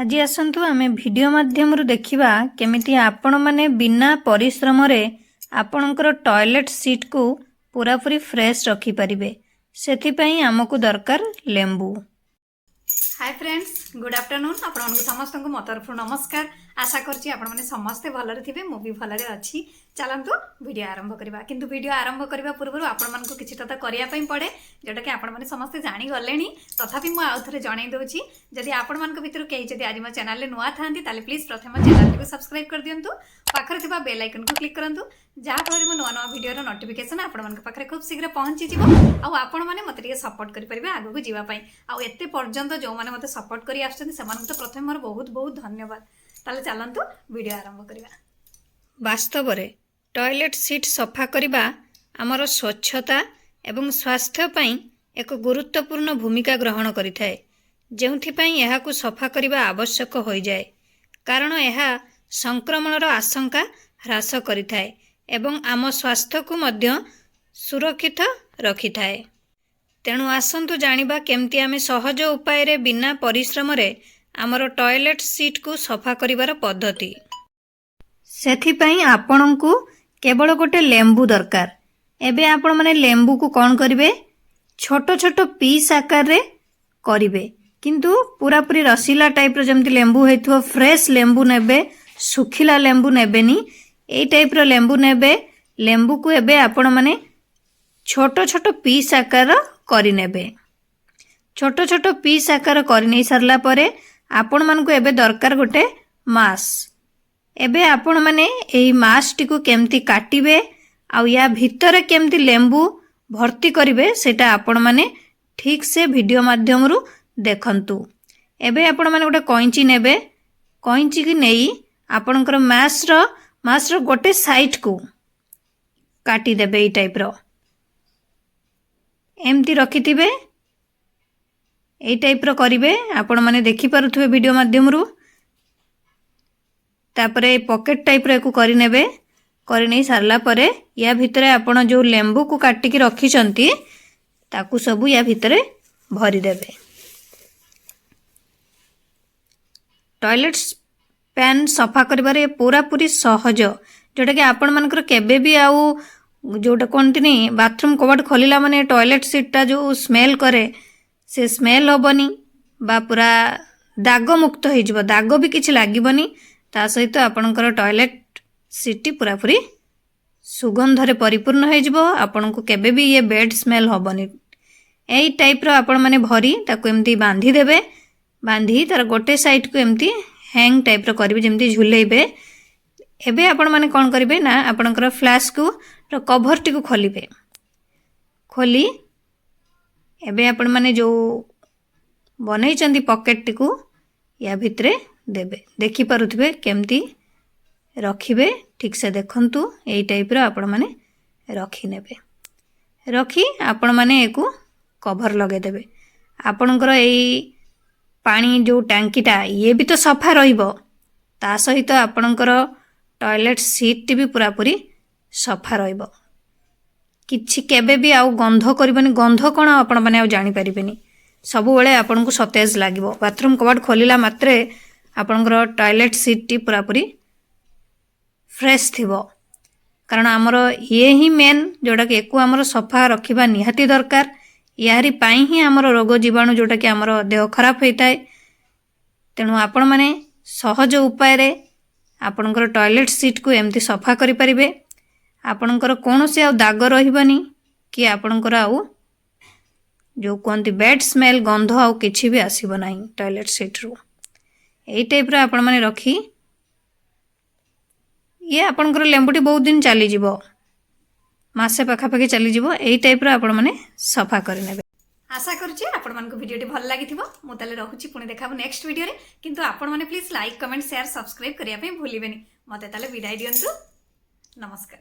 आज आसतु आमे वीडियो माध्यम देखिबा केमिति आपण माने बिना परिश्रम रे आपणकर टॉयलेट सीट को पूरा पूरी फ्रेश रखी परिबे। सेथि पई हमकु दरकार लेंबू। Hi friends, good afternoon. आपण समस्त को मो तरफ नमस्कार। आशा करछि आपण माने समस्ते भलरे थिबे, मो भी भलरे अछि। चलंतु वीडियो आरंभ करबा। किंतु वीडियो आरंभ करबा पूर्व आपण मानको किछिटा त करिया पई पड़े, जेटा कि आपण माने समस्ते जानि गलेनी। तथापि मो आउथरे जणै दोछि, जदि आपण मानको भितर केही जदि आज मो चैनल ले नुआ थांती ताले प्लीज प्रथम चैनल को सब्सक्राइब कर दियंतु। पाखरे थिबा बेल आइकन को क्लिक करंतु, जहा फଳରେ मो नुआ नुआ वीडियो रो नोटिफिकेशन आपण मानको पाखरे खूब शीघ्र पहुंची जिवो। आ आपण माने मते टिके सपोर्ट करि परिबे आगु को जीवा पई। आ एते पर्यंत जो माने मते सपोर्ट करी आछन सेमान तो प्रथम मोर बहुत बहुत धन्यवाद। ताले चलंतु वीडियो आरंभ करिबा। वास्तव रे टॉयलेट सीट सफा करिबा हमर स्वच्छता एवं स्वास्थ्य पई एक गुरुत्वपूर्ण भूमिका ग्रहण करिथाय, जेउथि पई एहा को सफा करिबा आवश्यक होई जाय। कारण एहा संक्रमणर आशंका ह्रास करिथाय एवं आम स्वास्थ्य को मध्य सुरक्षित रखिथाय। तेणु आसंतु जानिबा केमती आमे सहज उपाय रे बिना परिश्रम रे आमर टॉयलेट सीट को सफा करिवार पद्धति। सेथि पई आपणकु केवल गोटे लेंबू दरकार। एबे आपण माने लेंबू को कोन करिवे, छोट छोट पीस आकार रे करिवे, किंतु पूरा पूरी रसीला टाइप रो जेमती लेंबू हेतु फ्रेश लेंबू नेबे, सुखिला लेंबू नेबेनी। एई टाइप रो लेंबू नेबे। लेंबू को एबे आपण माने छोट छोट पीस आकार करि नेबे। छोट छोट पीस आकार करि नै सरला परे आपण मान को एबे दरकार गोटे मास। एबे आपण माने एई मास टी को केमती काटिबे आ या भितर केमती लेंबू भर्ती करिवे सेटा आपण माने ठीक से वीडियो माध्यम रु देखंतु। एबे आपण माने गोटे कैंची नेबे। कैंची की नेई आपणकर मास रो गोटे साइड को काटी देबे। एई टाइप रो एमती रखिथिबे। एई टाइप रो करिवे। आपण माने देखि पारुथबे वीडियो माध्यम रु। तापरे पॉकेट टाइप रो एको करि नेबे। करि नै सारला परे या भितरे आपण जो लेंबू को काटी की रखिचंती ताकू सब या भितरे भरी देबे। टॉयलेट पैन सफा करिबारे पूरा पूरी सहज, जोटा कि आपण मानकर केबे भी आउ जोटा कोनती नहीं बाथरूम कबाट खोलिला माने टॉयलेट सीट टा जो स्मेल करे से स्मेल होबनी बा पूरा दाग मुक्त हो जिवो। दाग भी किछि लागिबनी। ता सहित आपणकर टॉयलेट सीट पूरा पूरी सुगंध रे परिपूर्ण हो जिवो। आपण को केबे भी ये बेड स्मेल होबनी। एई टाइप रो आपण माने भरी ताको एमती बांधी देबे। बांधी तार गोटे साइड को एमती हैंग टाइप रो करिवे, जेमती झुलेइबे। एबे आपण माने कोन करिवे ना आपणकर फ्लास्क को रो कवर टी को खोलिबे। खोली एबे आपण माने जो बनै चंदी पॉकेट टी को या भितरे देबे। देखि पारुथबे केमती रखिबे। ठीक से देखंतु एई टाइप रो आपण माने रखि नेबे। रखी आपण माने एको कवर लगे देबे। आपणकर एई पानी जो टांकीटा ये भी तो सफा रहिबो। ता सहित आपणकर टॉयलेट सीट भी पूरा पूरी सफा रहिबो। किछि केबे भी आउ गंध करबनी। गंध कोन आपण माने आउ जानि परिबेनी। सब बेले आपन को सतेज लागिबो। बाथरूम कबाट खोलिला मात्रे आपणकर टॉयलेट सीट टी पूरा पूरी फ्रेश थिबो। कारण हमर ये ही मेन जोटा कि एको हमर सफा रखिबा निहाती दरकार। यारी पाई ही हमर रोग जीवाणु जोटा कि हमर देह खराब होइताय। तेणु आपण माने सहज उपाय रे आपणकर टॉयलेट सीट को एमती सफा करि परिबे। आपणकर कोनोसी आ दाग रहिबनी कि आपणकर आउ जो कोनती बेड स्मेल गंध आउ किछि भी आसीबो नाही टॉयलेट सीट रो। एई टाइप रो आपण माने रखी ये आपणकर लेंबुटी बहुत दिन चली जिवो। मासे पाखापाखि चली जिवो। एई टाइप रो आपण माने सफा करि नेबे। आशा करूची आपण मानको वीडियोटी भल लागिथिबो। मु ताले रहुची पुणी देखाबो नेक्स्ट वीडियो रे। किंतु आपण माने please like comment share subscribe करिया पे भूलिबेनी। मते ताले विदाई दियंतु। नमस्कार।